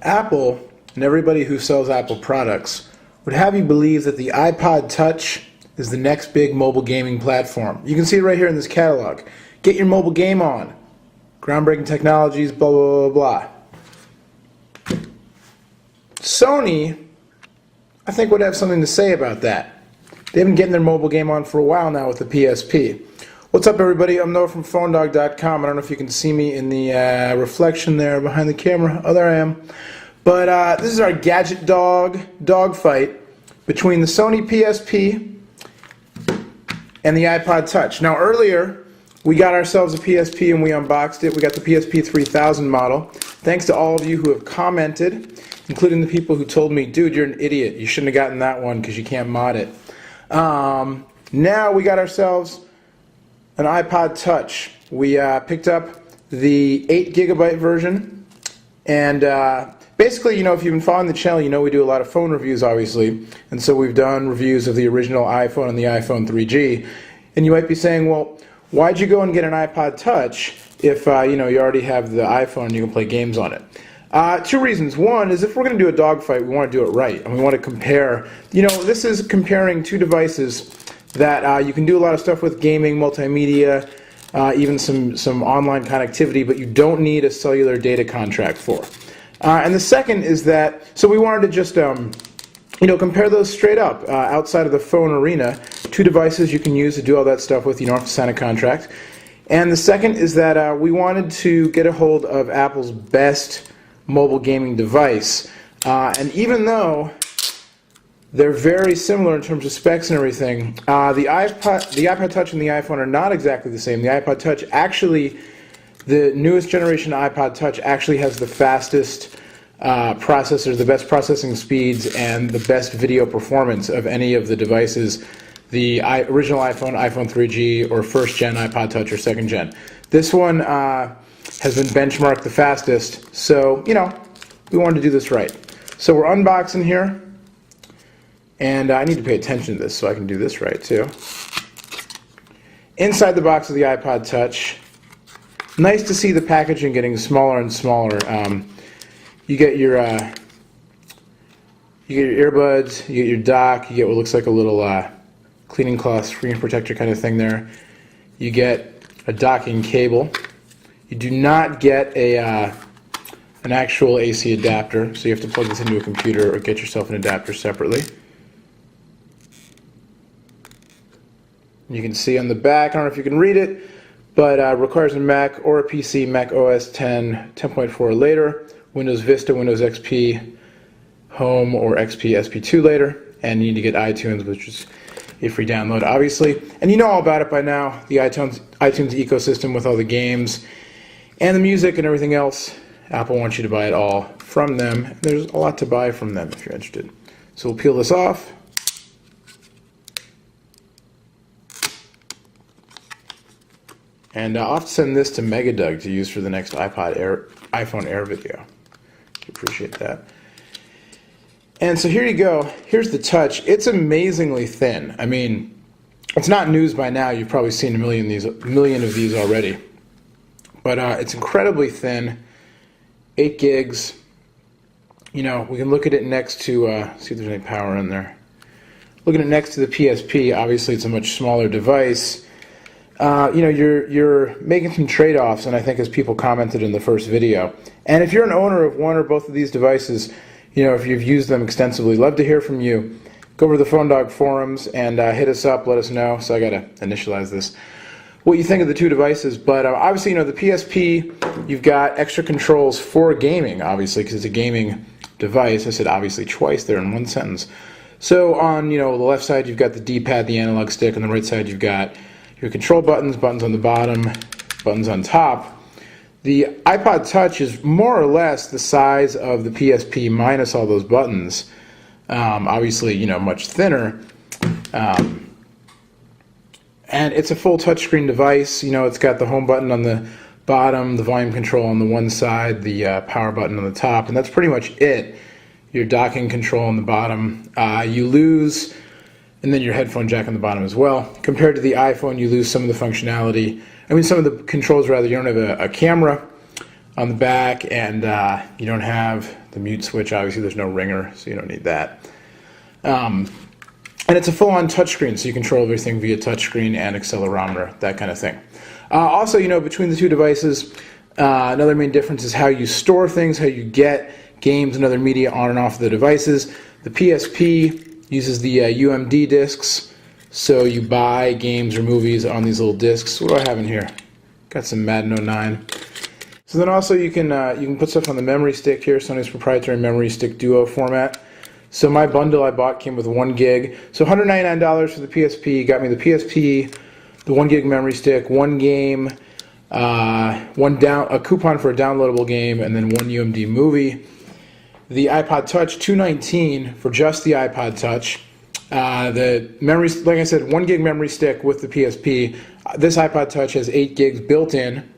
Apple and everybody who sells Apple products would have you believe that the iPod Touch is the next big mobile gaming platform. You can see it right here in this catalog. Get your mobile game on. Groundbreaking technologies, blah, blah, blah, blah. Sony, I think, would have something to say about that. They've been getting their mobile game on for a while now with the PSP. What's up, everybody? I'm Noah from PhoneDog.com. I don't know if you can see me in the reflection there behind the camera. Oh, there I am. But this is our Gadget Dog Fight between the Sony PSP and the iPod Touch. Now, earlier, we got ourselves a PSP and we unboxed it. We got the PSP 3000 model. Thanks to all of you who have commented, including the people who told me, dude, you're an idiot. You shouldn't have gotten that one because you can't mod it. Now we got ourselves an iPod Touch. We picked up the 8GB version, and basically, you know, if you've been following the channel, you know we do a lot of phone reviews, obviously, and so we've done reviews of the original iPhone and the iPhone 3G, and you might be saying, well, why'd you go and get an iPod Touch if you know, you already have the iPhone and you can play games on it? Two reasons. One is if we're going to do a dogfight, we want to do it right, and we want to compare. You know, this is comparing two devices that you can do a lot of stuff with: gaming, multimedia, even some online connectivity, but you don't need a cellular data contract for. And the second is that, so we wanted to just you know, compare those straight up outside of the phone arena. Two devices you can use to do all that stuff with. You don't have to sign a contract. And the second is that we wanted to get a hold of Apple's best mobile gaming device. And even though they're very similar in terms of specs and everything, the iPod Touch and the iPhone are not exactly the same. The iPod Touch actually, the newest generation iPod Touch actually has the fastest processors, the best processing speeds, and the best video performance of any of the devices, the original iPhone, iPhone 3G, or first gen iPod Touch, or second gen. This one has been benchmarked the fastest, so, you know, we wanted to do this right. So we're unboxing here, and I need to pay attention to this so I can do this right, too. Inside the box of the iPod Touch, nice to see the packaging getting smaller and smaller. You get your earbuds, you get your dock, you get what looks like a little cleaning cloth screen protector kind of thing there. You get a docking cable. You do not get an actual AC adapter, so you have to plug this into a computer or get yourself an adapter separately. You can see on the back, I don't know if you can read it, but requires a Mac or a PC, Mac OS 10, 10.4 or later, Windows Vista, Windows XP, Home, or XP, SP2 later, and you need to get iTunes, which is a free download, obviously. And you know all about it by now, the iTunes ecosystem with all the games and the music and everything else. Apple wants you to buy it all from them. There's a lot to buy from them if you're interested. So we'll peel this off. And I'll have to send this to Megadug to use for the next iPhone Air video. Appreciate that. And so here you go. Here's the Touch. It's amazingly thin. I mean, it's not news by now. You've probably seen a million of these already. But it's incredibly thin. 8 gigs. You know, we can look at it next to, see if there's any power in there. Looking at it next to the PSP, obviously it's a much smaller device. You know, you're making some trade-offs, and I think as people commented in the first video. And if you're an owner of one or both of these devices, you know, if you've used them extensively, love to hear from you. Go over to the Phone Dog forums and hit us up, let us know. So I got to initialize this. What you think of the two devices. But obviously, you know, the PSP, you've got extra controls for gaming, obviously, because it's a gaming device. I said obviously twice there in one sentence. So on, you know, the left side, you've got the D-pad, the analog stick. On the right side, you've got your control buttons, buttons on the bottom, buttons on top. The iPod Touch is more or less the size of the PSP minus all those buttons. Obviously, you know, much thinner. And it's a full touchscreen device. You know, it's got the home button on the bottom, the volume control on the one side, the power button on the top, and that's pretty much it. Your docking control on the bottom. You lose, and then your headphone jack on the bottom as well. Compared to the iPhone, you lose some of the functionality. I mean, some of the controls, rather. You don't have a camera. on the back, and you don't have the mute switch. Obviously, there's no ringer, so you don't need that. And it's a full-on touchscreen, so you control everything via touchscreen and accelerometer, that kind of thing. Also, between the two devices, another main difference is how you store things, how you get games and other media on and off the devices. The PSP uses the UMD discs, so you buy games or movies on these little discs. What do I have in here? Got some Madden 09. So then also you can put stuff on the memory stick here, Sony's proprietary memory stick duo format. So my bundle I bought came with 1 gig. So $199 for the PSP got me the PSP, the 1 gig memory stick, 1 game, a coupon for a downloadable game, and then 1 UMD movie. The iPod Touch, $219 for just the iPod Touch. The memory, like I said, 1 gig memory stick with the PSP. This iPod Touch has 8 gigs built in,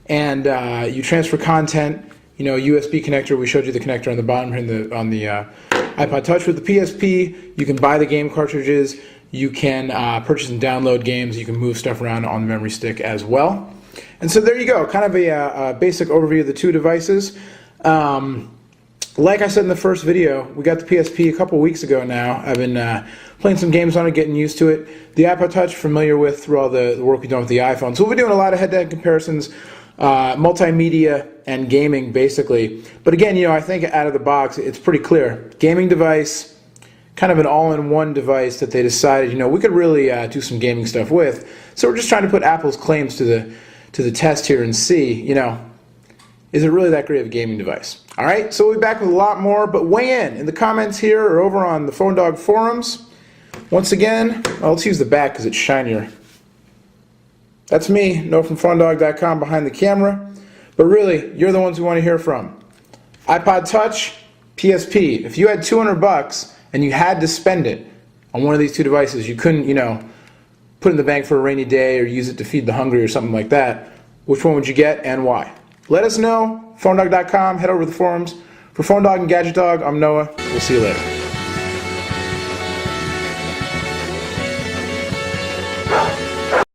and you transfer content. USB connector. We showed you the connector on the bottom here on the iPod Touch. With the PSP, you can buy the game cartridges. You can purchase and download games. You can move stuff around on the memory stick as well. And so there you go, kind of a basic overview of the two devices. Like I said in the first video, we got the PSP a couple weeks ago now. I've been playing some games on it, getting used to it. The iPod Touch, familiar with through all the work we've done with the iPhone. So we'll be doing a lot of head-to-head comparisons, multimedia and gaming basically. But again, I think out of the box, it's pretty clear. Gaming device, kind of an all-in-one device that they decided, we could really do some gaming stuff with. So we're just trying to put Apple's claims to the test here and see, is it really that great of a gaming device? All right, so we'll be back with a lot more, but weigh in the comments here or over on the Phone Dog forums. Once again, let's use the back because it's shinier. That's me, Noah from PhoneDog.com behind the camera. But really, you're the ones we want to hear from. iPod Touch, PSP. If you had $200 and you had to spend it on one of these two devices, you couldn't, put it in the bank for a rainy day or use it to feed the hungry or something like that, which one would you get and why? Let us know. PhoneDog.com. Head over to the forums. For Phone Dog and Gadget Dog, I'm Noah. We'll see you later.